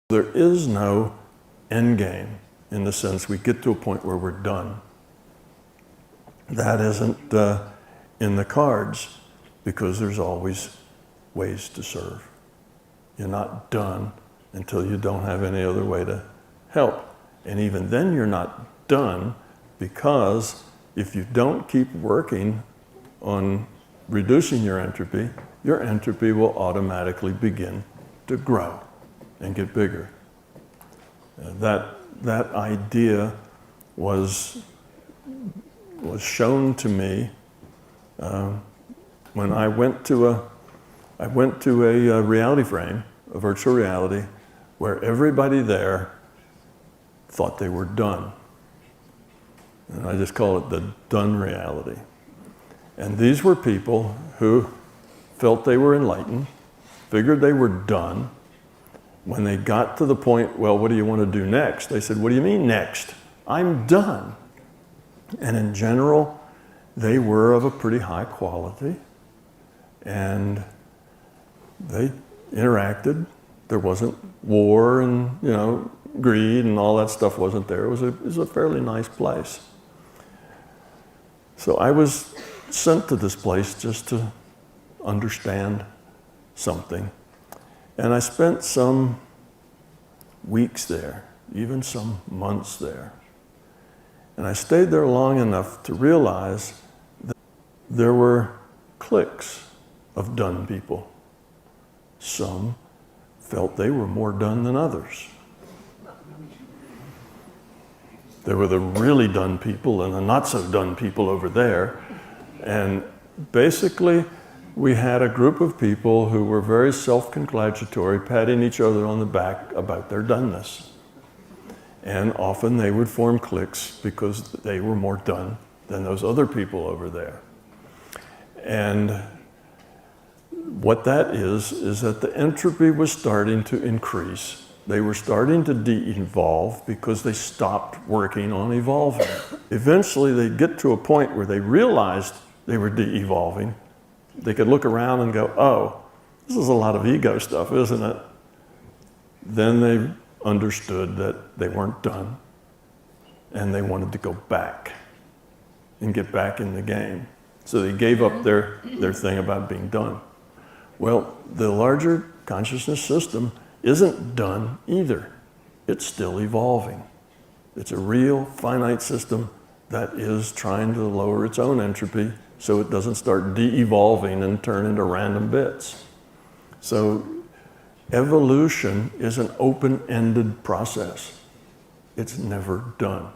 There is no end game in the sense we get to a point where we're done. That isn't in the cards because there's always ways to serve. You're not done until you don't have any other way to help. And even then you're not done because if you don't keep working on reducing your entropy will automatically begin to grow and get bigger. That idea was shown to me when I went to a reality frame, a virtual reality, where everybody there thought they were done. And I just call it the done reality. And these were people who felt they were enlightened, figured they were done. When they got to the point, well, what do you want to do next? They said, what do you mean next? I'm done. And in general, they were of a pretty high quality. And they interacted. There wasn't war and, greed and all that stuff wasn't there. It was a fairly nice place. So I was sent to this place just to understand something. And I spent some weeks there, even some months there. And I stayed there long enough to realize that there were cliques of done people. Some felt they were more done than others. There were the really done people and the not so done people over there. And basically, we had a group of people who were very self-congratulatory, patting each other on the back about their doneness. And often they would form cliques because they were more done than those other people over there. And what that is that the entropy was starting to increase. They were starting to de-evolve because they stopped working on evolving. Eventually they'd get to a point where they realized they were de-evolving. They could look around and go, oh, this is a lot of ego stuff, isn't it? Then they understood that they weren't done and they wanted to go back and get back in the game. So they gave up their thing about being done. Well, the larger consciousness system isn't done either. It's still evolving. It's a real finite system that is trying to lower its own entropy so it doesn't start de-evolving and turn into random bits. So evolution is an open-ended process. It's never done.